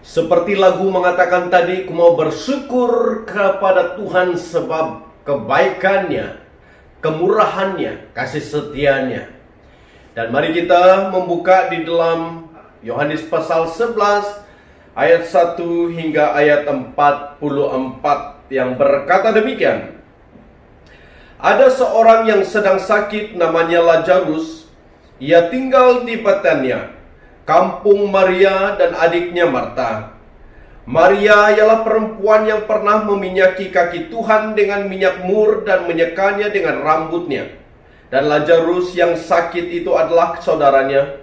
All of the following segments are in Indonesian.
Seperti lagu mengatakan tadi, ku mau bersyukur kepada Tuhan sebab kebaikannya, kemurahannya, kasih setianya. Dan mari kita membuka di dalam Yohanes pasal 11 ayat 1 hingga ayat 44 yang berkata demikian. Ada seorang yang sedang sakit namanya Lazarus. Ia tinggal di Betania, kampung Maria dan adiknya Marta. Maria ialah perempuan yang pernah meminyaki kaki Tuhan dengan minyak mur dan menyekanya dengan rambutnya. Dan Lazarus yang sakit itu adalah saudaranya.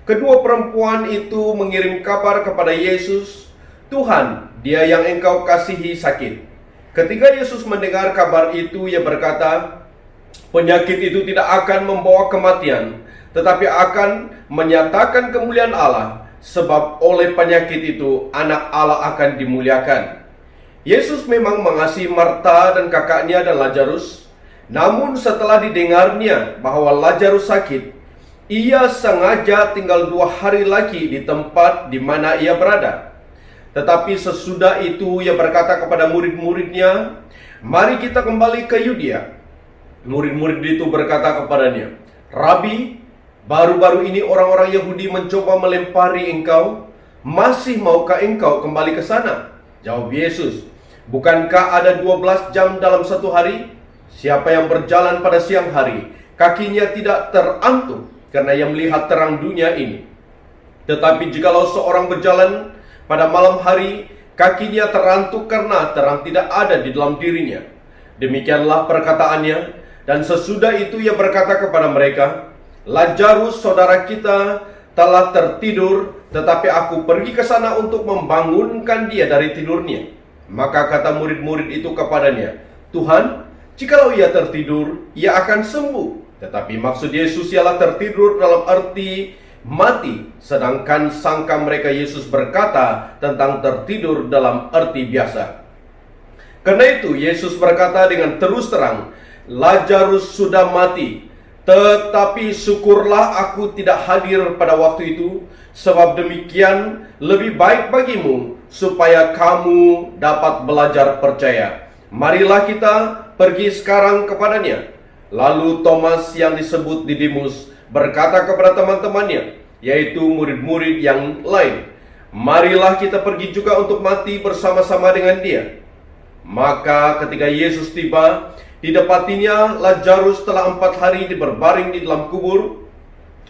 Kedua perempuan itu mengirim kabar kepada Yesus, "Tuhan, dia yang engkau kasihi sakit." Ketika Yesus mendengar kabar itu, ia berkata, "Penyakit itu tidak akan membawa kematian, tetapi akan menyatakan kemuliaan Allah, sebab oleh penyakit itu anak Allah akan dimuliakan." Yesus memang mengasihi Marta dan kakaknya dan Lazarus. Namun setelah didengarnya bahwa Lazarus sakit, ia sengaja tinggal 2 hari lagi di tempat di mana ia berada. Tetapi sesudah itu ia berkata kepada murid-muridnya, "Mari kita kembali ke Yudea." Murid-murid itu berkata kepadanya, "Rabi, baru-baru ini orang-orang Yahudi mencoba melempari engkau. Masih maukah engkau kembali ke sana?" Jawab Yesus, "Bukankah ada 12 jam dalam satu hari? Siapa yang berjalan pada siang hari, kakinya tidak terantuk, karena ia melihat terang dunia ini. Tetapi jikalau seorang berjalan pada malam hari, kakinya terantuk karena terang tidak ada di dalam dirinya." Demikianlah perkataannya. Dan sesudah itu ia berkata kepada mereka, "Lazarus saudara kita telah tertidur, tetapi aku pergi ke sana untuk membangunkan dia dari tidurnya." Maka kata murid-murid itu kepadanya, "Tuhan, jikalau ia tertidur, ia akan sembuh." Tetapi maksud Yesus ialah tertidur dalam arti mati, sedangkan sangka mereka Yesus berkata tentang tertidur dalam arti biasa. Karena itu Yesus berkata dengan terus terang, "Lazarus sudah mati, tetapi syukurlah aku tidak hadir pada waktu itu, sebab demikian lebih baik bagimu, supaya kamu dapat belajar percaya. Marilah kita pergi sekarang kepadanya." Lalu Thomas yang disebut Didimus berkata kepada teman-temannya, yaitu murid-murid yang lain, "Marilah kita pergi juga untuk mati bersama-sama dengan dia." Maka ketika Yesus tiba, didapatinya Lazarus telah 4 hari berbaring di dalam kubur.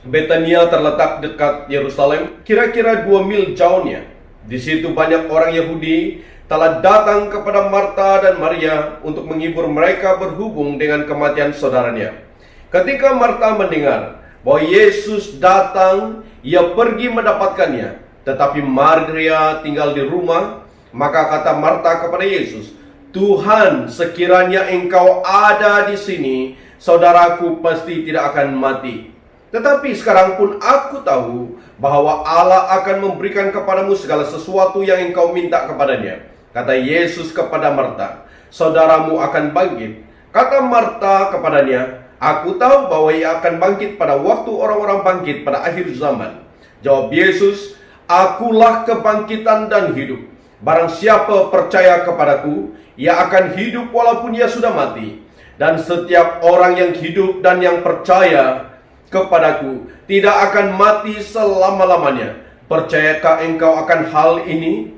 Betania terletak dekat Yerusalem, kira-kira 2 mil jauhnya. Di situ banyak orang Yahudi telah datang kepada Marta dan Maria untuk menghibur mereka berhubung dengan kematian saudaranya. Ketika Marta mendengar bahwa Yesus datang, ia pergi mendapatkannya. Tetapi Maria tinggal di rumah. Maka kata Marta kepada Yesus, "Tuhan, sekiranya engkau ada di sini, saudaraku pasti tidak akan mati. Tetapi sekarang pun aku tahu bahwa Allah akan memberikan kepadamu segala sesuatu yang engkau minta kepadanya." Kata Yesus kepada Marta, "Saudaramu akan bangkit." Kata Marta kepadanya, "Aku tahu bahwa ia akan bangkit pada waktu orang-orang bangkit pada akhir zaman." Jawab Yesus, "Akulah kebangkitan dan hidup. Barang siapa percaya kepadaku, ia akan hidup walaupun ia sudah mati. Dan setiap orang yang hidup dan yang percaya kepadaku tidak akan mati selama-lamanya. Percayakah engkau akan hal ini?"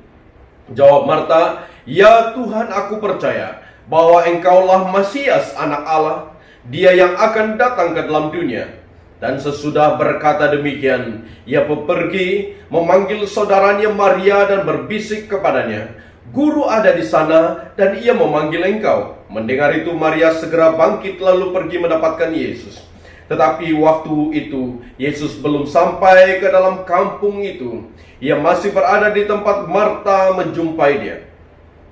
Jawab Marta, "Ya Tuhan, aku percaya bahwa engkaulah Masias, anak Allah, dia yang akan datang ke dalam dunia." Dan sesudah berkata demikian, ia pergi memanggil saudaranya Maria dan berbisik kepadanya, "Guru ada di sana dan ia memanggil engkau." Mendengar itu Maria segera bangkit lalu pergi mendapatkan Yesus. Tetapi waktu itu Yesus belum sampai ke dalam kampung itu. Ia masih berada di tempat Marta menjumpai dia.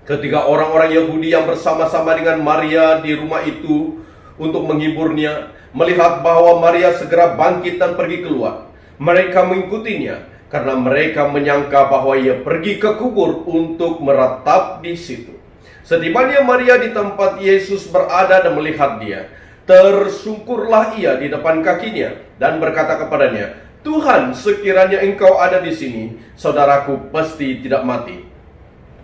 Ketika orang-orang Yahudi yang bersama-sama dengan Maria di rumah itu untuk menghiburnya melihat bahwa Maria segera bangkit dan pergi keluar, mereka mengikutinya karena mereka menyangka bahwa ia pergi ke kubur untuk meratap di situ. Setibanya Maria di tempat Yesus berada dan melihat dia, tersungkurlah ia di depan kakinya dan berkata kepadanya, Tuhan, sekiranya engkau ada di sini, saudaraku pasti tidak mati.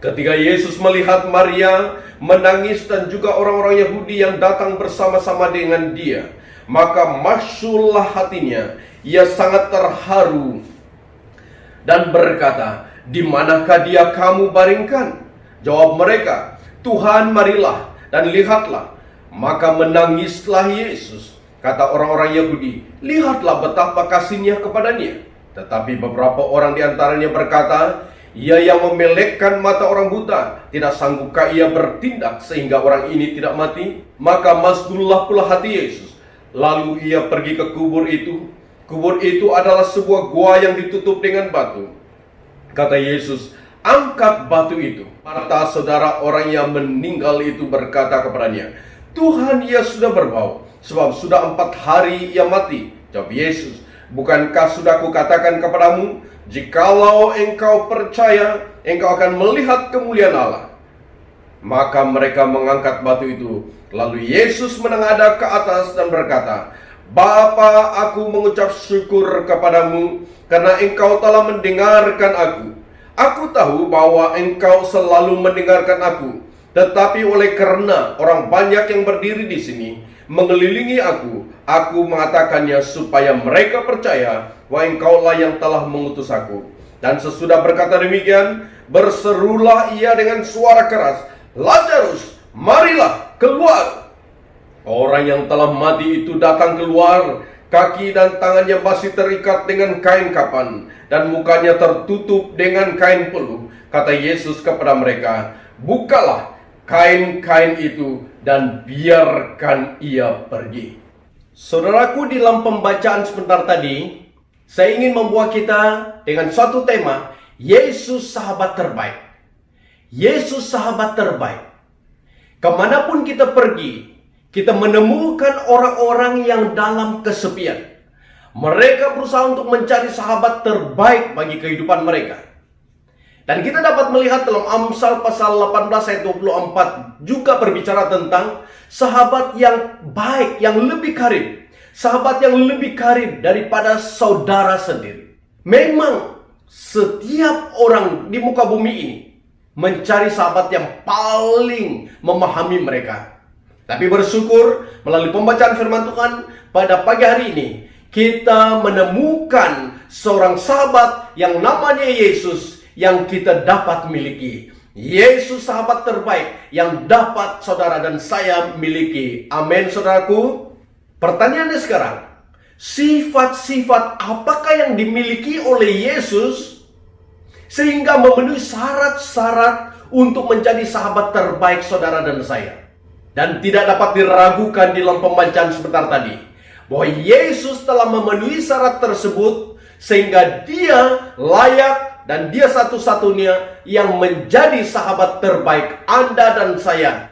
Ketika Yesus melihat Maria menangis dan juga orang-orang Yahudi yang datang bersama-sama dengan dia, maka masyurlah hatinya. Ia sangat terharu dan berkata, "Di manakah dia kamu baringkan?" Jawab mereka, "Tuhan, marilah dan lihatlah." Maka menangislah Yesus. Kata orang-orang Yahudi, "Lihatlah betapa kasihnya kepadanya." Tetapi beberapa orang di antaranya berkata, "Ia yang memelekkan mata orang buta, tidak sanggupkah ia bertindak sehingga orang ini tidak mati?" Maka masgullah pula hati Yesus. Lalu ia pergi ke kubur itu. Kubur itu adalah sebuah gua yang ditutup dengan batu. Kata Yesus, "Angkat batu itu." Marta, saudara orang yang meninggal itu, berkata kepadanya, "Tuhan, ia sudah berbau, sebab sudah 4 hari ia mati." Jawab Yesus, "Bukankah sudah kukatakan kepadamu, jikalau engkau percaya, engkau akan melihat kemuliaan Allah?" Maka mereka mengangkat batu itu. Lalu Yesus menengadah ke atas dan berkata, "Bapa, aku mengucap syukur kepadamu karena engkau telah mendengarkan aku. Aku tahu bahwa engkau selalu mendengarkan aku, tetapi oleh karena orang banyak yang berdiri di sini mengelilingi aku mengatakannya supaya mereka percaya bahwa engkaulah yang telah mengutus aku." Dan sesudah berkata demikian, berserulah ia dengan suara keras, "Lazarus, marilah keluar!" Orang yang telah mati itu datang keluar, kaki dan tangannya masih terikat dengan kain kapan, dan mukanya tertutup dengan kain peluh. Kata Yesus kepada mereka, "Bukalah kain-kain itu dan biarkan ia pergi." Saudaraku, di dalam pembacaan sebentar tadi, saya ingin membawa kita dengan suatu tema, Yesus sahabat terbaik. Yesus sahabat terbaik. Kemanapun kita pergi, kita menemukan orang-orang yang dalam kesepian. Mereka berusaha untuk mencari sahabat terbaik bagi kehidupan mereka. Dan kita dapat melihat dalam Amsal pasal 18 ayat 24 juga berbicara tentang sahabat yang baik, yang lebih karib. Sahabat yang lebih karib daripada saudara sendiri. Memang setiap orang di muka bumi ini mencari sahabat yang paling memahami mereka. Tapi bersyukur melalui pembacaan firman Tuhan pada pagi hari ini, kita menemukan seorang sahabat yang namanya Yesus yang kita dapat miliki. Yesus sahabat terbaik yang dapat saudara dan saya miliki. Amin, saudaraku. Pertanyaannya sekarang, sifat-sifat apakah yang dimiliki oleh Yesus sehingga memenuhi syarat-syarat untuk menjadi sahabat terbaik saudara dan saya? Dan tidak dapat diragukan di dalam pembacaan sebentar tadi, bahwa Yesus telah memenuhi syarat tersebut sehingga dia layak dan dia satu-satunya yang menjadi sahabat terbaik Anda dan saya.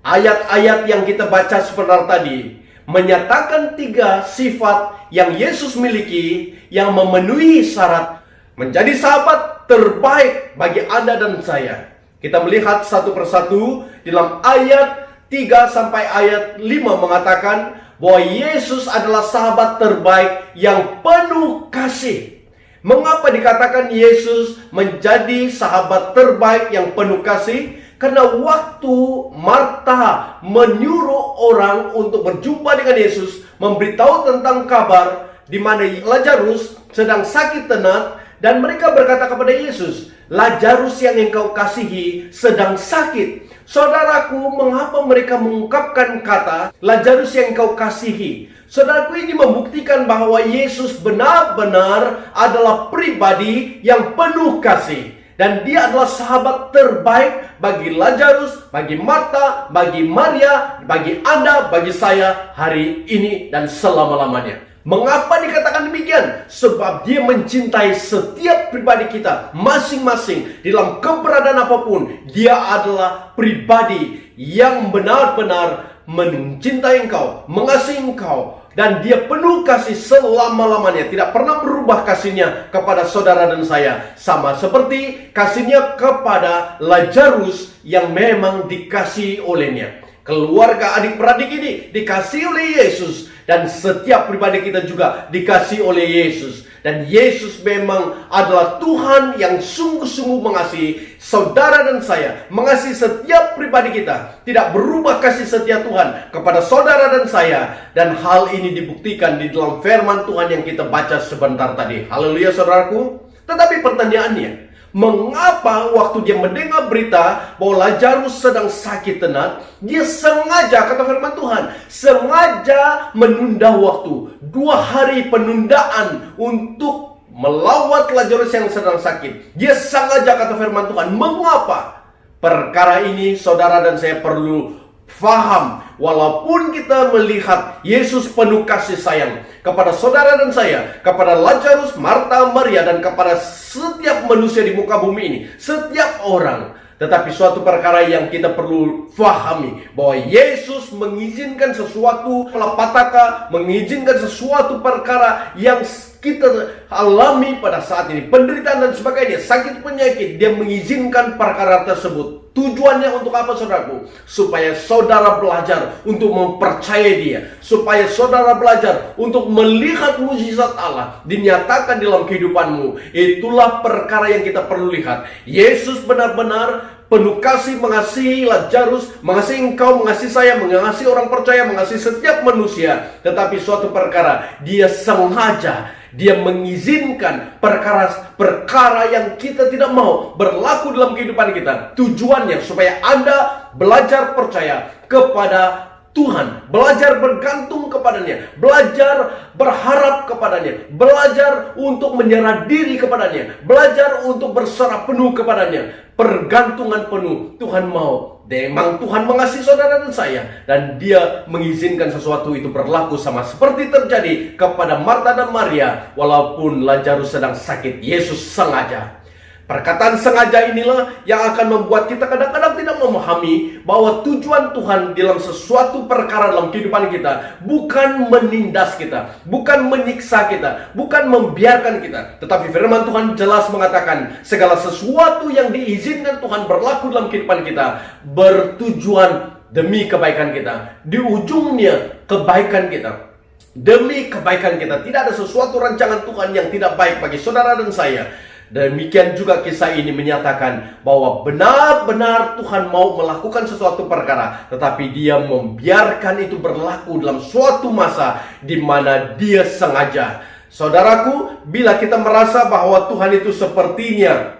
Ayat-ayat yang kita baca sebentar tadi menyatakan 3 sifat yang Yesus miliki yang memenuhi syarat menjadi sahabat terbaik bagi Anda dan saya. Kita melihat satu persatu di dalam ayat 3 sampai ayat 5 mengatakan bahwa Yesus adalah sahabat terbaik yang penuh kasih. Mengapa dikatakan Yesus menjadi sahabat terbaik yang penuh kasih? Karena waktu Marta menyuruh orang untuk berjumpa dengan Yesus, memberitahu tentang kabar di mana Lazarus sedang sakit tenat, dan mereka berkata kepada Yesus, "Lazarus yang engkau kasihi sedang sakit." Saudaraku, mengapa mereka mengungkapkan kata Lazarus yang engkau kasihi? Saudaraku, ini membuktikan bahwa Yesus benar-benar adalah pribadi yang penuh kasih. Dan dia adalah sahabat terbaik bagi Lazarus, bagi Marta, bagi Maria, bagi Anda, bagi saya hari ini dan selama-lamanya. Mengapa dikatakan demikian? Sebab dia mencintai setiap pribadi kita masing-masing di dalam keberadaan apapun. Dia adalah pribadi yang benar-benar mencintai engkau, mengasihi engkau, dan dia penuh kasih selama-lamanya. Tidak pernah berubah kasihnya kepada saudara dan saya. Sama seperti kasihnya kepada Lazarus yang memang dikasihi olehnya. Keluarga adik-beradik ini dikasihi oleh Yesus. Dan setiap pribadi kita juga dikasihi oleh Yesus. Dan Yesus memang adalah Tuhan yang sungguh-sungguh mengasihi saudara dan saya, mengasihi setiap pribadi kita. Tidak berubah kasih setia Tuhan kepada saudara dan saya. Dan hal ini dibuktikan di dalam firman Tuhan yang kita baca sebentar tadi. Haleluya saudaraku. Tetapi pertanyaannya, mengapa waktu dia mendengar berita bahwa Lazarus sedang sakit tenat, dia sengaja, kata firman Tuhan, sengaja menunda waktu. 2 hari penundaan untuk melawat Lazarus yang sedang sakit. Dia sengaja, kata firman Tuhan. Mengapa? Perkara ini saudara dan saya perlu faham. Walaupun kita melihat Yesus penuh kasih sayang kepada saudara dan saya, kepada Lazarus, Marta, Maria, dan kepada setiap manusia di muka bumi ini, setiap orang. Tetapi suatu perkara yang kita perlu fahami, bahwa Yesus mengizinkan sesuatu malapetaka, mengizinkan sesuatu perkara yang kita alami pada saat ini, penderitaan dan sebagainya, sakit penyakit, dia mengizinkan perkara tersebut. Tujuannya untuk apa saudaraku? Supaya saudara belajar untuk mempercayai dia, supaya saudara belajar untuk melihat mukjizat Allah dinyatakan dalam kehidupanmu. Itulah perkara yang kita perlu lihat. Yesus benar-benar penuh kasih, mengasihi Lazarus, mengasihi engkau, mengasihi saya, mengasihi orang percaya, mengasihi setiap manusia. Tetapi suatu perkara, dia sengaja, dia mengizinkan perkara yang kita tidak mau berlaku dalam kehidupan kita. Tujuannya supaya Anda belajar percaya kepada Tuhan, belajar bergantung kepadanya, belajar berharap kepadanya, belajar untuk menyerah diri kepadanya, belajar untuk berserah penuh kepadanya, pergantungan penuh. Tuhan mau, memang Tuhan mengasihi saudara dan saya, dan dia mengizinkan sesuatu itu berlaku sama seperti terjadi kepada Marta dan Maria. Walaupun Lazarus sedang sakit, Yesus sengaja. Perkataan sengaja inilah yang akan membuat kita kadang-kadang tidak memahami bahwa tujuan Tuhan dalam sesuatu perkara dalam kehidupan kita bukan menindas kita, bukan menyiksa kita, bukan membiarkan kita. Tetapi firman Tuhan jelas mengatakan segala sesuatu yang diizinkan Tuhan berlaku dalam kehidupan kita bertujuan demi kebaikan kita. Di ujungnya kebaikan kita, demi kebaikan kita. Tidak ada sesuatu rancangan Tuhan yang tidak baik bagi saudara dan saya. Demikian juga kisah ini menyatakan bahwa benar-benar Tuhan mau melakukan sesuatu perkara, tetapi dia membiarkan itu berlaku dalam suatu masa di mana dia sengaja. Saudaraku, bila kita merasa bahwa Tuhan itu sepertinya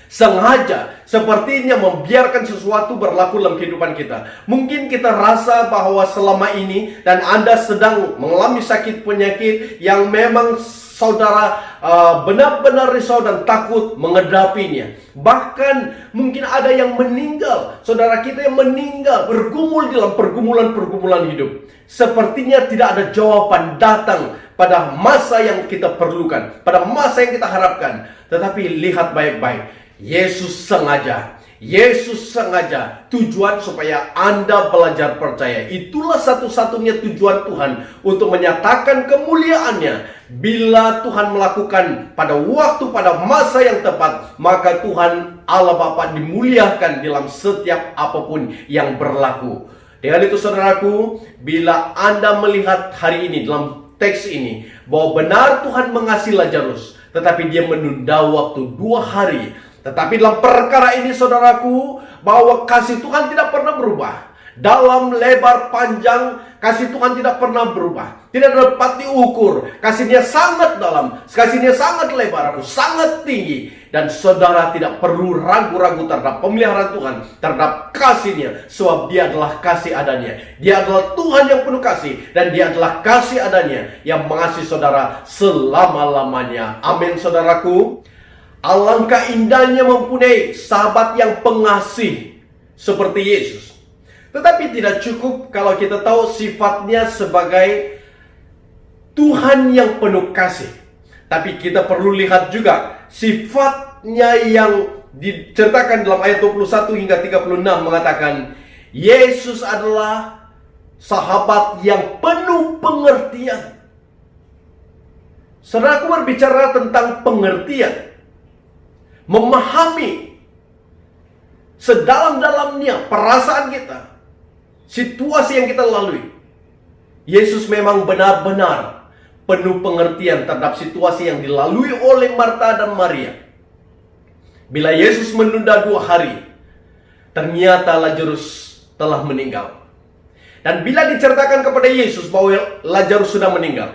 sengaja, sepertinya membiarkan sesuatu berlaku dalam kehidupan kita, mungkin kita rasa bahwa selama ini dan Anda sedang mengalami sakit penyakit yang memang saudara benar-benar risau dan takut menghadapinya. Bahkan mungkin ada yang meninggal, saudara kita yang meninggal, bergumul dalam pergumulan-pergumulan hidup. Sepertinya tidak ada jawaban datang pada masa yang kita perlukan, pada masa yang kita harapkan. Tetapi lihat baik-baik, Yesus sengaja, tujuan supaya Anda belajar percaya. Itulah satu-satunya tujuan Tuhan untuk menyatakan kemuliaannya. Bila Tuhan melakukan pada waktu, pada masa yang tepat, maka Tuhan Allah Bapa dimuliakan dalam setiap apapun yang berlaku. Dengan itu saudaraku, bila Anda melihat hari ini dalam teks ini bahwa benar Tuhan mengasihi Lazarus, tetapi dia menunda waktu 2 hari. Tetapi dalam perkara ini saudaraku, bahwa kasih Tuhan tidak pernah berubah. Dalam, lebar, panjang, kasih Tuhan tidak pernah berubah. Tidak dapat diukur. Kasihnya sangat dalam, kasihnya sangat lebar, sangat tinggi. Dan saudara tidak perlu ragu-ragu terhadap pemeliharaan Tuhan, terhadap kasihnya. Sebab dia adalah kasih adanya. Dia adalah Tuhan yang penuh kasih. Dan dia adalah kasih adanya yang mengasihi saudara selama-lamanya. Amin saudaraku. Alangkah indahnya mempunyai sahabat yang pengasih seperti Yesus. Tetapi tidak cukup kalau kita tahu sifatnya sebagai Tuhan yang penuh kasih. Tapi kita perlu lihat juga sifatnya yang diceritakan dalam ayat 21 hingga 36 mengatakan Yesus adalah sahabat yang penuh pengertian. Saudaraku, berbicara tentang pengertian, memahami sedalam-dalamnya perasaan kita, situasi yang kita lalui. Yesus memang benar-benar penuh pengertian terhadap situasi yang dilalui oleh Marta dan Maria. Bila Yesus menunda 2 hari, ternyata Lazarus telah meninggal. Dan bila diceritakan kepada Yesus bahwa Lazarus sudah meninggal,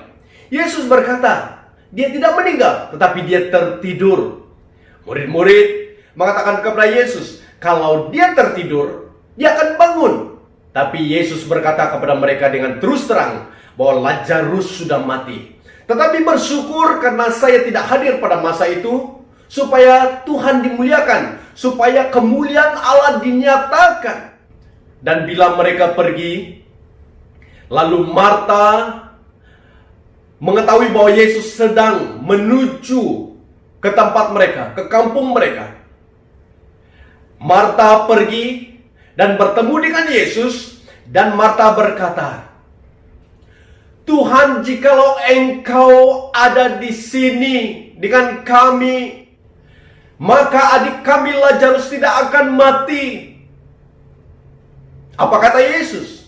Yesus berkata, dia tidak meninggal, tetapi dia tertidur. Murid-murid mengatakan kepada Yesus, kalau dia tertidur, dia akan bangun. Tapi Yesus berkata kepada mereka dengan terus terang bahwa Lazarus sudah mati. Tetapi bersyukur karena saya tidak hadir pada masa itu, supaya Tuhan dimuliakan, supaya kemuliaan Allah dinyatakan. Dan bila mereka pergi, lalu Marta mengetahui bahwa Yesus sedang menuju ke tempat mereka, ke kampung mereka. Marta pergi dan bertemu dengan Yesus, dan Marta berkata, Tuhan, jikalau Engkau ada di sini dengan kami, maka adik kami Lazarus tidak akan mati. Apa kata Yesus?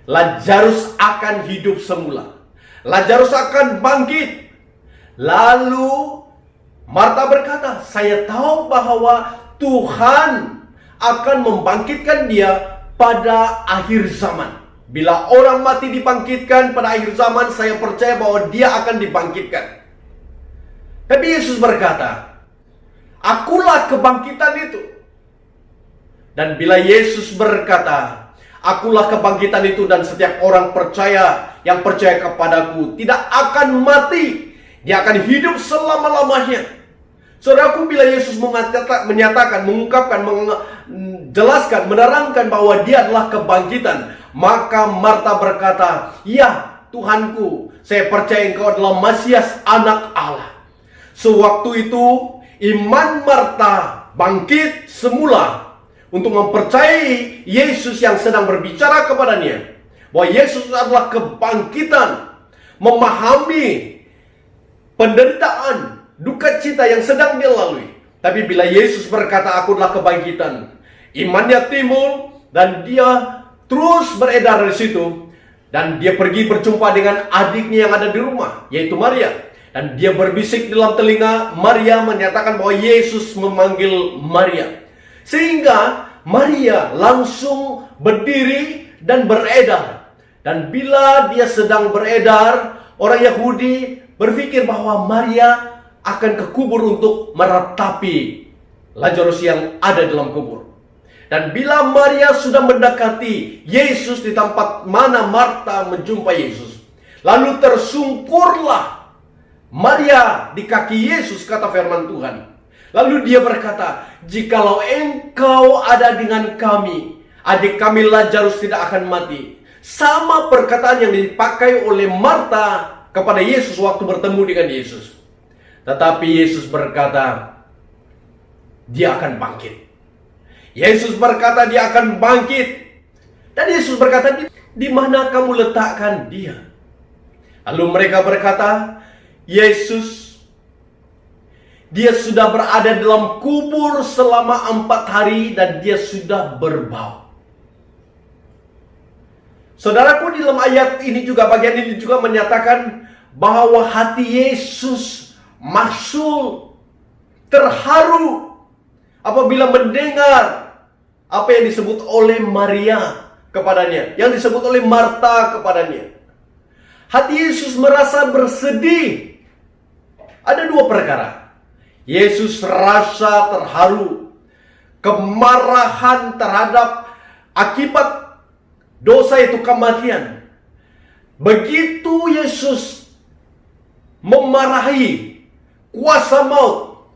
Lazarus akan hidup semula. Lazarus akan bangkit. Lalu Marta berkata, saya tahu bahwa Tuhan akan membangkitkan dia pada akhir zaman. Bila orang mati dibangkitkan pada akhir zaman, saya percaya bahwa dia akan dibangkitkan. Tapi Yesus berkata, akulah kebangkitan itu. Dan bila Yesus berkata, akulah kebangkitan itu, dan setiap orang percaya yang percaya kepadaku tidak akan mati, dia akan hidup selama-lamanya. Saudaraku, bila Yesus menyatakan, mengungkapkan, menjelaskan, menerangkan bahwa dia adalah kebangkitan, maka Marta berkata, ya Tuhanku, saya percaya Engkau adalah Mesias, Anak Allah. Sewaktu itu iman Marta bangkit semula untuk mempercayai Yesus yang sedang berbicara kepadanya, bahwa Yesus adalah kebangkitan, memahami penderitaan, duka cita yang sedang dia lalui. Tapi bila Yesus berkata, aku adalah kebangkitan, imannya timbul, dan dia terus beredar dari situ. Dan dia pergi berjumpa dengan adiknya yang ada di rumah, yaitu Maria. Dan dia berbisik dalam telinga Maria, menyatakan bahwa Yesus memanggil Maria. Sehingga Maria langsung berdiri dan beredar. Dan bila dia sedang beredar, orang Yahudi berpikir bahwa Maria akan ke kubur untuk meratapi Lazarus yang ada dalam kubur. Dan bila Maria sudah mendekati Yesus di tempat mana Marta menjumpai Yesus, lalu tersungkurlah Maria di kaki Yesus, kata firman Tuhan. Lalu dia berkata, jikalau Engkau ada dengan kami, adik kami Lazarus tidak akan mati. Sama perkataan yang dipakai oleh Marta kepada Yesus waktu bertemu dengan Yesus. Tetapi Yesus berkata, dia akan bangkit. Yesus berkata dia akan bangkit. Dan Yesus berkata, di mana kamu letakkan dia? Lalu mereka berkata, Yesus, dia sudah berada dalam kubur selama 4 hari dan dia sudah berbau. Saudaraku, di dalam ayat ini juga, bagian ini juga menyatakan bahwa hati Yesus masul, terharu apabila mendengar apa yang disebut oleh Maria kepadanya, yang disebut oleh Marta kepadanya. Hati Yesus merasa bersedih. Ada 2 perkara. Yesus rasa terharu, kemarahan terhadap akibat dosa itu kematian. Begitu Yesus memarahi kuasa maut,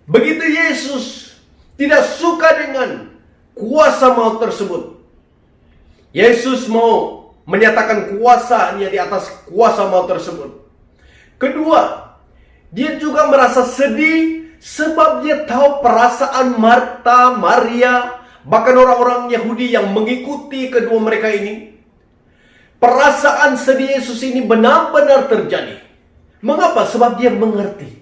begitu Yesus tidak suka dengan kuasa maut tersebut, Yesus mau menyatakan kuasanya di atas kuasa maut tersebut. Kedua, dia juga merasa sedih sebab dia tahu perasaan Marta, Maria, bahkan orang-orang Yahudi yang mengikuti kedua mereka ini. Perasaan sedih Yesus ini benar-benar terjadi. Mengapa? Sebab dia mengerti.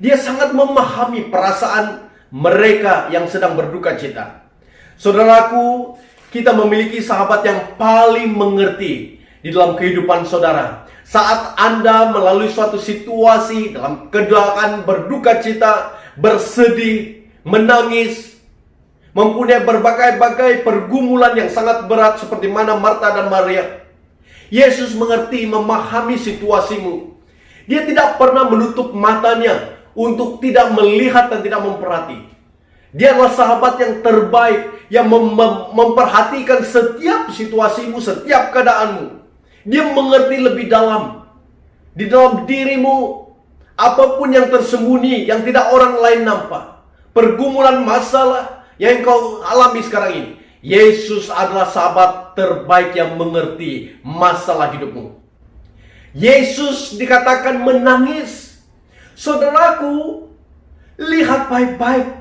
Dia sangat memahami perasaan mereka yang sedang berduka cita. Saudaraku, kita memiliki sahabat yang paling mengerti di dalam kehidupan saudara. Saat Anda melalui suatu situasi dalam keadaan berduka cita, bersedih, menangis, mempunyai berbagai-bagai pergumulan yang sangat berat seperti mana Marta dan Maria, Yesus mengerti, memahami situasimu. Dia tidak pernah menutup matanya untuk tidak melihat dan tidak memperhati. Dia adalah sahabat yang terbaik, yang memperhatikan setiap situasimu, setiap keadaanmu. Dia mengerti lebih dalam. Di dalam dirimu, apapun yang tersembunyi, yang tidak orang lain nampak, pergumulan masalah yang kau alami sekarang ini, Yesus adalah sahabat terbaik yang mengerti masalah hidupmu. Yesus dikatakan menangis. Saudaraku, lihat baik-baik.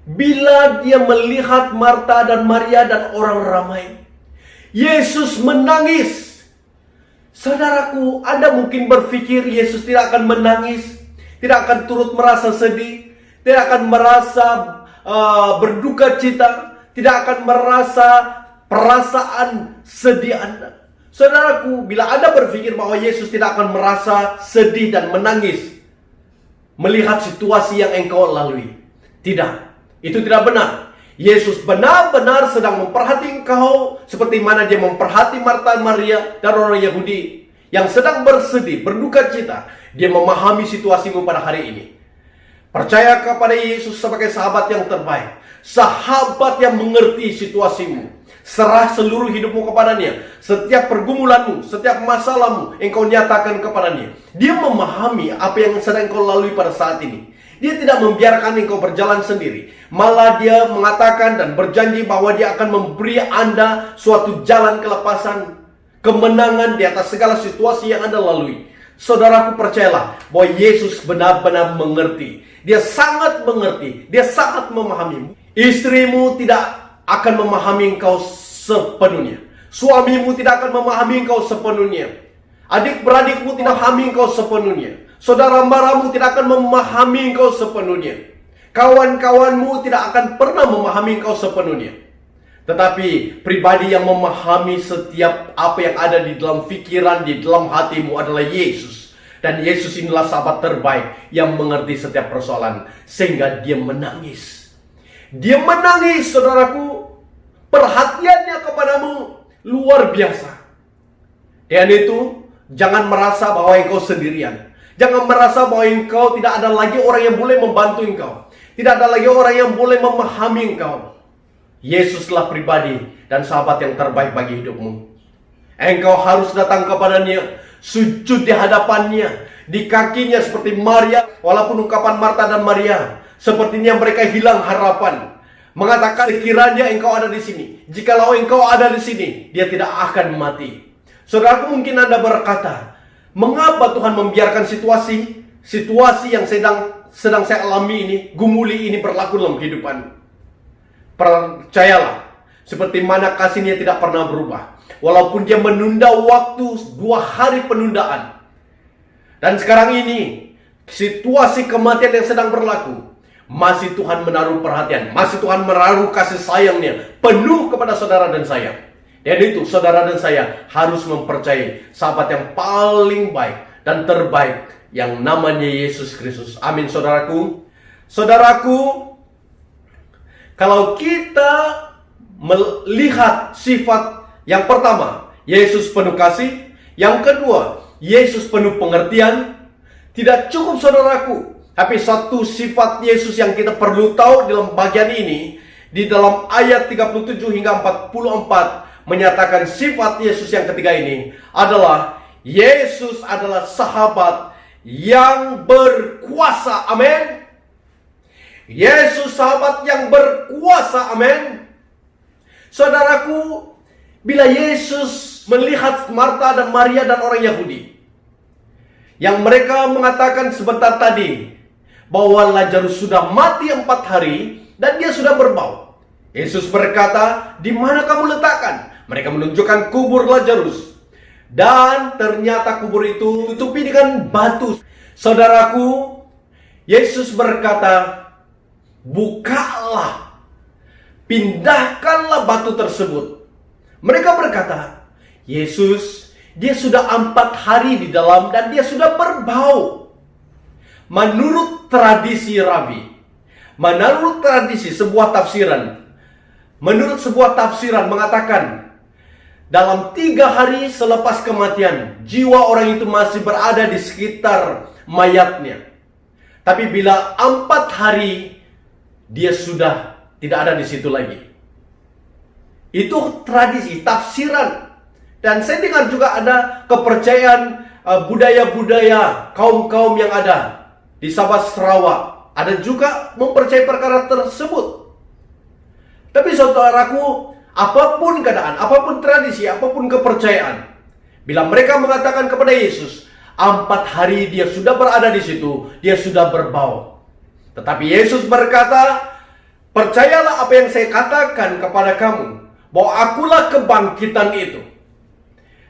Bila dia melihat Marta dan Maria dan orang ramai, Yesus menangis. Saudaraku, Anda mungkin berpikir Yesus tidak akan menangis, tidak akan turut merasa sedih, tidak akan merasa berduka cita, tidak akan merasa perasaan sedih Anda. Saudaraku, bila Anda berpikir bahwa Yesus tidak akan merasa sedih dan menangis melihat situasi yang engkau lalui, tidak. Itu tidak benar. Yesus benar-benar sedang memperhati engkau seperti mana dia memperhati Marta, Maria, dan orang Yahudi yang sedang bersedih, berduka cita. Dia memahami situasimu pada hari ini. Percaya kepada Yesus sebagai sahabat yang terbaik, sahabat yang mengerti situasimu. Serah seluruh hidupmu kepadanya. Setiap pergumulanmu, setiap masalahmu, engkau nyatakan kepadanya. Dia memahami apa yang sedang engkau lalui pada saat ini. Dia tidak membiarkan engkau berjalan sendiri. Malah dia mengatakan dan berjanji bahwa dia akan memberi Anda suatu jalan kelepasan, kemenangan di atas segala situasi yang Anda lalui. Saudaraku, percayalah bahwa Yesus benar-benar mengerti. Dia sangat mengerti. Dia sangat memahami. Istrimu tidak akan memahami engkau sepenuhnya. Suamimu tidak akan memahami engkau sepenuhnya. Adik-beradikmu tidak memahami engkau sepenuhnya. Saudara maramu tidak akan memahami engkau sepenuhnya. Kawan-kawanmu tidak akan pernah memahami engkau sepenuhnya. Tetapi pribadi yang memahami setiap apa yang ada di dalam pikiran, di dalam hatimu adalah Yesus. Dan Yesus inilah sahabat terbaik yang mengerti setiap persoalan. Sehingga dia menangis. Dia menangis, saudaraku. Perhatiannya kepadamu luar biasa. Dan itu, jangan merasa bahwa engkau sendirian. Jangan merasa bahwa engkau tidak ada lagi orang yang boleh membantu engkau. Tidak ada lagi orang yang boleh memahami engkau. Yesuslah pribadi dan sahabat yang terbaik bagi hidupmu. Engkau harus datang kepadanya, sujud di hadapannya, di kakinya seperti Maria. Walaupun ungkapan Marta dan Maria, sepertinya mereka hilang harapan. Mengatakan, sekiranya engkau ada di sini, jikalau engkau ada di sini, dia tidak akan mati. Saudaraku, mungkin Anda berkata, mengapa Tuhan membiarkan situasi yang sedang saya alami ini, gumuli ini berlaku dalam kehidupan? Percayalah, seperti mana kasih-Nya tidak pernah berubah. Walaupun dia menunda waktu 2 hari penundaan. Dan sekarang ini, situasi kematian yang sedang berlaku, masih Tuhan menaruh perhatian, masih Tuhan menaruh kasih sayang-Nya penuh kepada saudara dan saya. Dan itu saudara dan saya harus mempercayai sahabat yang paling baik dan terbaik yang namanya Yesus Kristus. Amin, saudaraku. Saudaraku, kalau kita melihat sifat yang pertama, Yesus penuh kasih. Yang kedua, Yesus penuh pengertian. Tidak cukup, saudaraku, tapi satu sifat Yesus yang kita perlu tahu dalam bagian ini, di dalam ayat 37 hingga 44, menyatakan sifat Yesus yang ketiga ini adalah Yesus adalah sahabat yang berkuasa. Amin. Yesus sahabat yang berkuasa. Amin. Saudaraku, bila Yesus melihat Marta dan Maria dan orang Yahudi yang mereka mengatakan sebentar tadi bahwa Lazarus sudah mati 4 hari dan dia sudah berbau, Yesus berkata, "Di mana kamu letakkan?" Mereka menunjukkan kubur Lazarus. Dan ternyata kubur itu tutupi dengan batu. Saudaraku, Yesus berkata, "Bukalah pindahkanlah batu tersebut. Mereka berkata, Yesus, dia sudah 4 hari di dalam dan dia sudah berbau. Menurut tradisi Rabi, menurut tradisi sebuah tafsiran, menurut sebuah tafsiran mengatakan, dalam 3 hari selepas kematian, jiwa orang itu masih berada di sekitar mayatnya. Tapi bila 4 hari, dia sudah tidak ada di situ lagi. Itu tradisi, tafsiran. Dan saya dengar juga ada kepercayaan budaya-budaya kaum-kaum yang ada di Sabah Sarawak. Ada juga mempercayai perkara tersebut. Tapi saudaraku, apapun keadaan, apapun tradisi, apapun kepercayaan, bila mereka mengatakan kepada Yesus, 4 hari dia sudah berada di situ, dia sudah berbau. Tetapi Yesus berkata, percayalah apa yang saya katakan kepada kamu, bahwa akulah kebangkitan itu.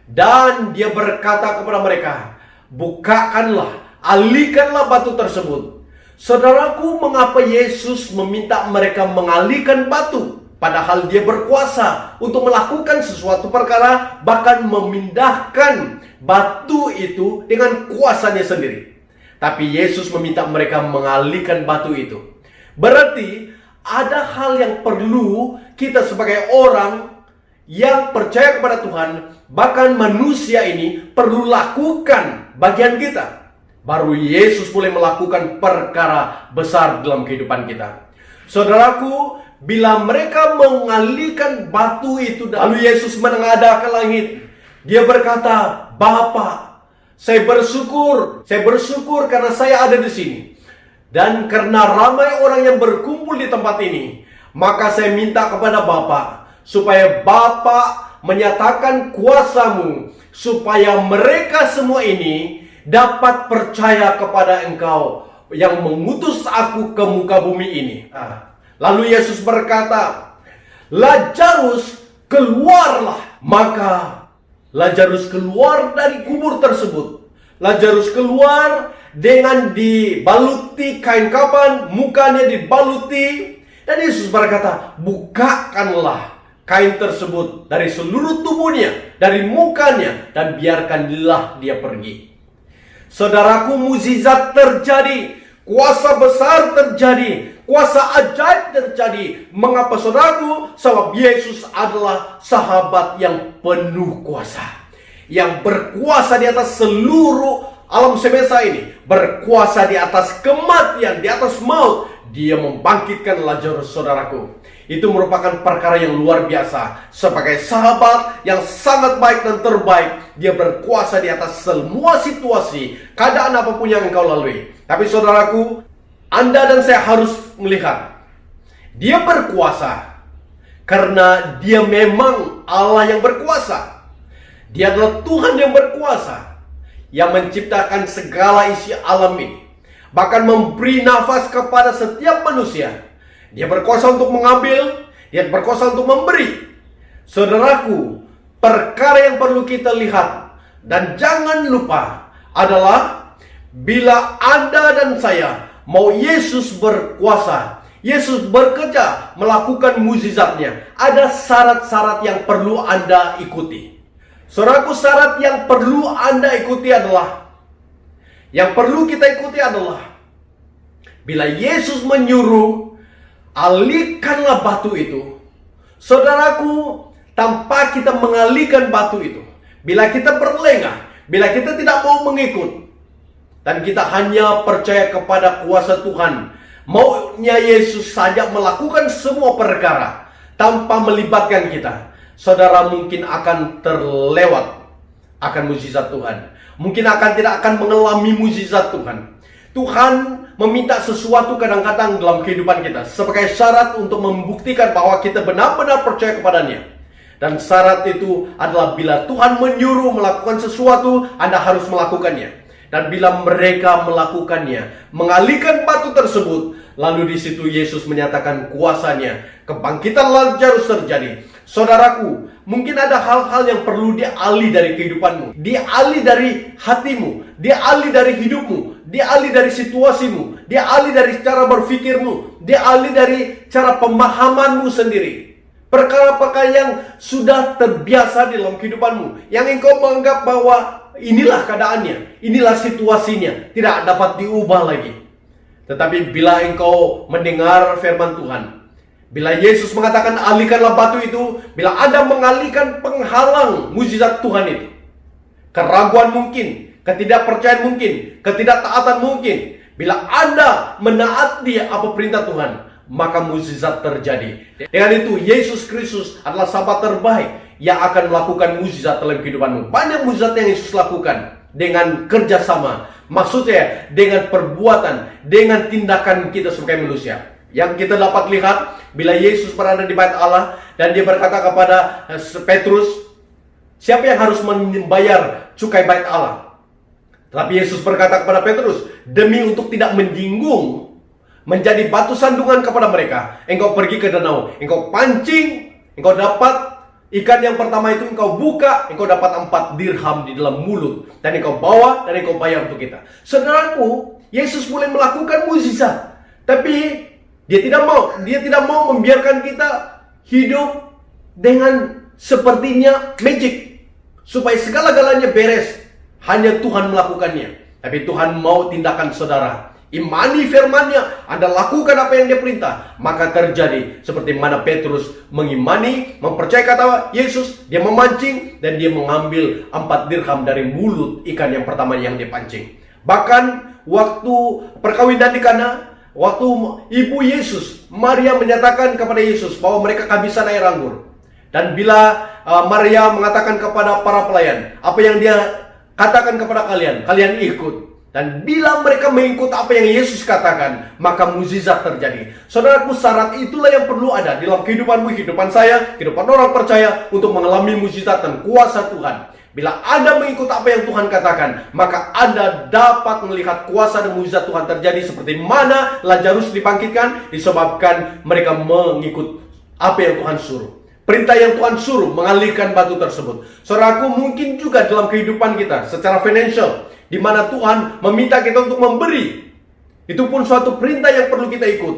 Dan dia berkata kepada mereka, bukakanlah, alihkanlah batu tersebut. Saudaraku, mengapa Yesus meminta mereka mengalihkan batu? Padahal dia berkuasa untuk melakukan sesuatu perkara, bahkan memindahkan batu itu dengan kuasanya sendiri. Tapi Yesus meminta mereka mengalihkan batu itu. Berarti ada hal yang perlu kita sebagai orang yang percaya kepada Tuhan, bahkan manusia ini perlu lakukan bagian kita. Baru Yesus boleh melakukan perkara besar dalam kehidupan kita. Saudaraku, bila mereka mengalihkan batu itu, lalu Yesus menengadah ke langit, dia berkata, Bapa, saya bersyukur karena saya ada di sini. Dan karena ramai orang yang berkumpul di tempat ini, maka saya minta kepada Bapa, supaya Bapa menyatakan kuasa-Mu, supaya mereka semua ini dapat percaya kepada Engkau yang mengutus aku ke muka bumi ini. Lalu Yesus berkata, Lazarus, keluarlah. Maka Lazarus keluar dari kubur tersebut. Lazarus keluar dengan dibaluti kain kapan, mukanya dibaluti. Dan Yesus berkata, bukakanlah kain tersebut dari seluruh tubuhnya, dari mukanya, dan biarkanlah dia pergi. Saudaraku, mukjizat terjadi, kuasa besar terjadi, kuasa ajaib terjadi. Mengapa saudaraku? Sebab Yesus adalah sahabat yang penuh kuasa, yang berkuasa di atas seluruh alam semesta ini, berkuasa di atas kematian, di atas maut. Dia membangkitkan Lazarus, saudaraku. Itu merupakan perkara yang luar biasa. Sebagai sahabat yang sangat baik dan terbaik, dia berkuasa di atas semua situasi, keadaan apapun yang engkau lalui. Tapi saudaraku, Anda dan saya harus melihat, dia berkuasa karena dia memang Allah yang berkuasa. Dia adalah Tuhan yang berkuasa, yang menciptakan segala isi alam ini, bahkan memberi nafas kepada setiap manusia. Dia berkuasa untuk mengambil, dia berkuasa untuk memberi. Saudaraku, perkara yang perlu kita lihat dan jangan lupa adalah, bila Anda dan saya mau Yesus berkuasa, Yesus bekerja melakukan mukjizatnya, ada syarat-syarat yang perlu Anda ikuti. Saudaraku, syarat yang perlu Anda ikuti adalah, yang perlu kita ikuti adalah, bila Yesus menyuruh, alihkanlah batu itu. Saudaraku, tanpa kita mengalihkan batu itu, bila kita berlengah, bila kita tidak mau mengikut, dan kita hanya percaya kepada kuasa Tuhan, maunya Yesus saja melakukan semua perkara tanpa melibatkan kita, saudara mungkin akan terlewat akan mukjizat Tuhan. Mungkin tidak akan mengalami mukjizat Tuhan. Tuhan meminta sesuatu kadang-kadang dalam kehidupan kita sebagai syarat untuk membuktikan bahwa kita benar-benar percaya kepadanya. Dan syarat itu adalah bila Tuhan menyuruh melakukan sesuatu, Anda harus melakukannya. Dan bila mereka melakukannya, mengalihkan batu tersebut, lalu di situ Yesus menyatakan kuasanya, kebangkitan Lazarus terjadi. Saudaraku, mungkin ada hal-hal yang perlu dialih dari kehidupanmu, dialih dari hatimu, dialih dari hidupmu, dia alih dari situasimu, dia alih dari cara berpikirmu, dia alih dari cara pemahamanmu sendiri. Perkara-perkara yang sudah terbiasa di dalam kehidupanmu, yang engkau menganggap bahwa inilah keadaannya, inilah situasinya, tidak dapat diubah lagi. Tetapi bila engkau mendengar firman Tuhan, bila Yesus mengatakan alihkanlah batu itu, bila Anda mengalihkan penghalang mujizat Tuhan itu, keraguan mungkin, ketidakpercayaan mungkin, ketidaktaatan mungkin, bila Anda menaati apa perintah Tuhan, maka mukjizat terjadi. Dengan itu, Yesus Kristus adalah sahabat terbaik yang akan melakukan mukjizat dalam kehidupanmu. Banyak mukjizat yang Yesus lakukan dengan kerjasama. Maksudnya dengan perbuatan, dengan tindakan kita sebagai manusia. Yang kita dapat lihat bila Yesus berada di bait Allah dan dia berkata kepada Petrus, siapa yang harus membayar cukai bait Allah? Tetapi Yesus berkata kepada Petrus, demi untuk tidak menyinggung, menjadi batu sandungan kepada mereka, engkau pergi ke danau, engkau pancing, engkau dapat ikan yang pertama itu, engkau buka, engkau dapat 4 dirham di dalam mulut, dan engkau bawa dan engkau bayar untuk kita. Saudaraku, Yesus boleh melakukan mukjizat, tapi dia tidak mau membiarkan kita hidup dengan sepertinya magic, supaya segala-galanya beres. Hanya Tuhan melakukannya. Tapi Tuhan mau tindakan saudara. Imani firman-Nya, Anda lakukan apa yang dia perintah, maka terjadi seperti mana Petrus mengimani, mempercayai kata Yesus, dia memancing dan dia mengambil 4 dirham dari mulut ikan yang pertama yang dia pancing. Bahkan waktu perkawinan di Kana, waktu ibu Yesus, Maria menyatakan kepada Yesus bahwa mereka kehabisan air anggur. Dan bila Maria mengatakan kepada para pelayan, apa yang dia katakan kepada kalian, kalian ikut. Dan bila mereka mengikut apa yang Yesus katakan, maka mukjizat terjadi. Saudaraku, syarat itulah yang perlu ada dalam kehidupanmu, kehidupan saya, kehidupan orang percaya untuk mengalami mukjizat dan kuasa Tuhan. Bila Anda mengikut apa yang Tuhan katakan, maka Anda dapat melihat kuasa dan mukjizat Tuhan terjadi seperti mana Lazarus dibangkitkan disebabkan mereka mengikut apa yang Tuhan suruh. Perintah yang Tuhan suruh mengalihkan batu tersebut. Saudaraku, mungkin juga dalam kehidupan kita secara financial, di mana Tuhan meminta kita untuk memberi. Itu pun suatu perintah yang perlu kita ikut.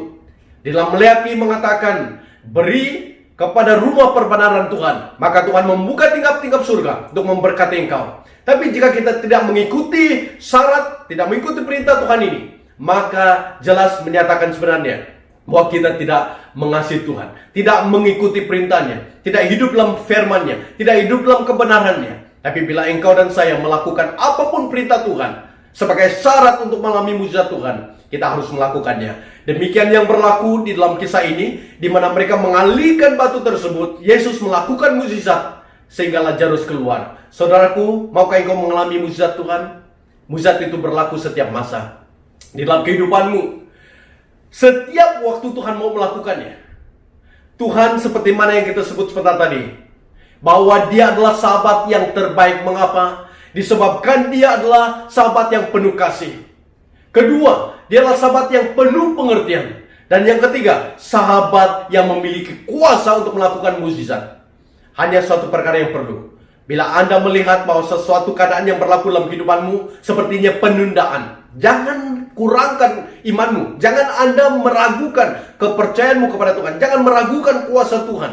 Di dalam Maleakhi mengatakan, beri kepada rumah perbenaran Tuhan, maka Tuhan membuka tingkap-tingkap surga untuk memberkati engkau. Tapi jika kita tidak mengikuti syarat, tidak mengikuti perintah Tuhan ini, maka jelas menyatakan sebenarnya bahwa kita tidak mengasihi Tuhan, tidak mengikuti perintahnya, tidak hidup dalam firman-Nya, tidak hidup dalam kebenarannya. Tapi bila engkau dan saya melakukan apapun perintah Tuhan sebagai syarat untuk mengalami mukjizat Tuhan, kita harus melakukannya. Demikian yang berlaku di dalam kisah ini, di mana mereka mengalihkan batu tersebut. Yesus melakukan mukjizat sehingga Lazarus keluar. Saudaraku, maukah engkau mengalami mukjizat Tuhan? Mukjizat itu berlaku setiap masa di dalam kehidupanmu. Setiap waktu Tuhan mau melakukannya. Tuhan seperti mana yang kita sebut sebentar tadi, bahwa dia adalah sahabat yang terbaik. Mengapa? Disebabkan dia adalah sahabat yang penuh kasih. Kedua, dia adalah sahabat yang penuh pengertian. Dan yang ketiga, sahabat yang memiliki kuasa untuk melakukan mukjizat. Hanya suatu perkara yang perlu. Bila Anda melihat bahwa sesuatu keadaan yang berlaku dalam kehidupanmu sepertinya penundaan, jangan kurangkan imanmu. Jangan Anda meragukan kepercayaanmu kepada Tuhan. Jangan meragukan kuasa Tuhan.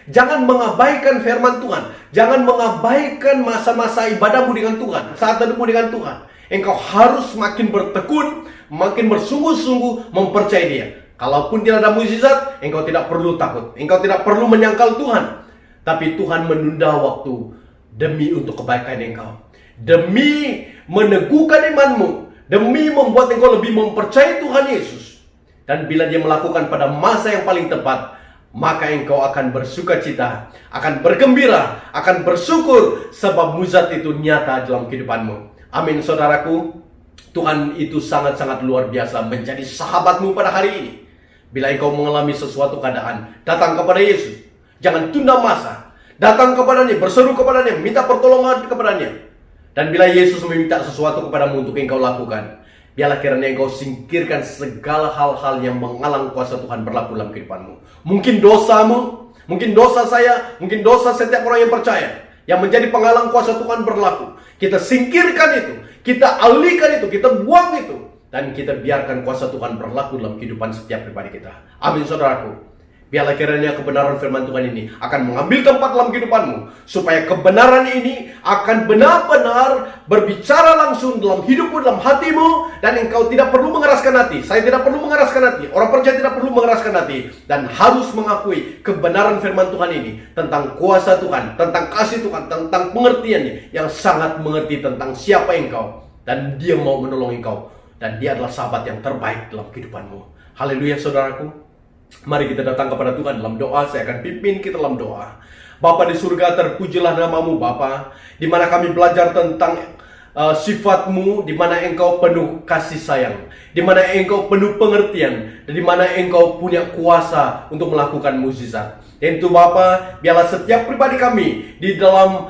Jangan mengabaikan firman Tuhan. Jangan mengabaikan masa-masa ibadahmu dengan Tuhan, saat teduhmu dengan Tuhan. Engkau harus makin bertekun, makin bersungguh-sungguh mempercayai dia. Kalaupun tidak ada mukjizat, engkau tidak perlu takut. Engkau tidak perlu menyangkal Tuhan. Tapi Tuhan menunda waktu demi untuk kebaikan engkau, demi meneguhkan imanmu, demi membuat engkau lebih mempercayai Tuhan Yesus. Dan bila dia melakukan pada masa yang paling tepat, maka engkau akan bersukacita, akan bergembira, akan bersyukur, sebab mukjizat itu nyata dalam kehidupanmu. Amin, saudaraku. Tuhan itu sangat-sangat luar biasa menjadi sahabatmu pada hari ini. Bila engkau mengalami sesuatu keadaan, datang kepada Yesus. Jangan tunda masa. Datang kepadanya, berseru kepadanya, minta pertolongan kepadanya. Dan bila Yesus meminta sesuatu kepadamu untuk engkau lakukan, biarlah kiranya engkau singkirkan segala hal-hal yang menghalang kuasa Tuhan berlaku dalam kehidupanmu. Mungkin dosamu, mungkin dosa saya, mungkin dosa setiap orang yang percaya, yang menjadi penghalang kuasa Tuhan berlaku. Kita singkirkan itu, kita alihkan itu, kita buang itu. dan kita biarkan kuasa Tuhan berlaku dalam kehidupan setiap pribadi kita. Amin, saudaraku. Biarlah kiranya kebenaran firman Tuhan ini akan mengambil tempat dalam kehidupanmu, supaya kebenaran ini akan benar-benar berbicara langsung dalam hidupmu, dalam hatimu, dan engkau tidak perlu mengeraskan hati. Saya tidak perlu mengeraskan hati. Orang percaya tidak perlu mengeraskan hati, dan harus mengakui kebenaran firman Tuhan ini tentang kuasa Tuhan, tentang kasih Tuhan, tentang pengertiannya yang sangat mengerti tentang siapa engkau, dan Dia mau menolong engkau, dan Dia adalah sahabat yang terbaik dalam kehidupanmu. Haleluya, saudaraku. Mari kita datang kepada Tuhan dalam doa. Saya akan pimpin kita dalam doa. Bapa di surga, terpujilah namamu Bapa, di mana kami belajar tentang sifat-Mu, di mana Engkau penuh kasih sayang, di mana Engkau penuh pengertian, dan di mana Engkau punya kuasa untuk melakukan mukjizat. Tentu Bapa, biarlah setiap pribadi kami di dalam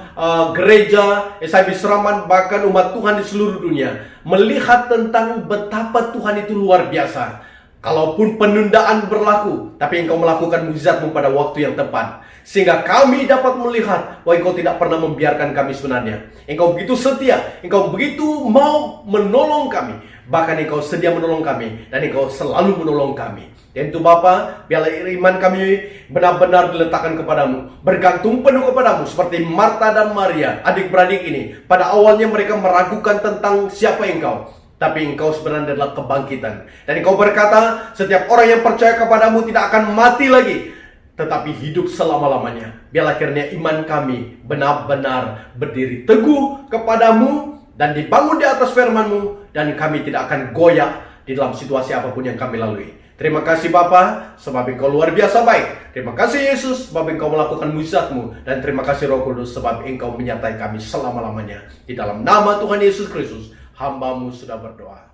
gereja SIB Seraman, bahkan umat Tuhan di seluruh dunia, melihat tentang betapa Tuhan itu luar biasa. Kalaupun penundaan berlaku, tapi Engkau melakukan mukjizat-Mu pada waktu yang tepat, sehingga kami dapat melihat bahwa Engkau tidak pernah membiarkan kami sebenarnya. Engkau begitu setia, Engkau begitu mau menolong kami, bahkan Engkau sedia menolong kami, dan Engkau selalu menolong kami. Tentu Bapa, biarlah iman kami benar-benar diletakkan kepadamu, bergantung penuh kepadamu, seperti Marta dan Maria, adik-beradik ini. Pada awalnya mereka meragukan tentang siapa Engkau, tapi Engkau sebenarnya adalah kebangkitan. Dan Engkau berkata, setiap orang yang percaya kepadamu tidak akan mati lagi, tetapi hidup selama-lamanya. Biarlah kiranya iman kami benar-benar berdiri teguh kepadamu, dan dibangun di atas firman-Mu, dan kami tidak akan goyah di dalam situasi apapun yang kami lalui. Terima kasih Bapa, sebab Engkau luar biasa baik. Terima kasih Yesus, sebab Engkau melakukan mukjizat-Mu. Dan terima kasih Roh Kudus, sebab Engkau menyertai kami selama-lamanya. Di dalam nama Tuhan Yesus Kristus, hamba-Mu sudah berdoa.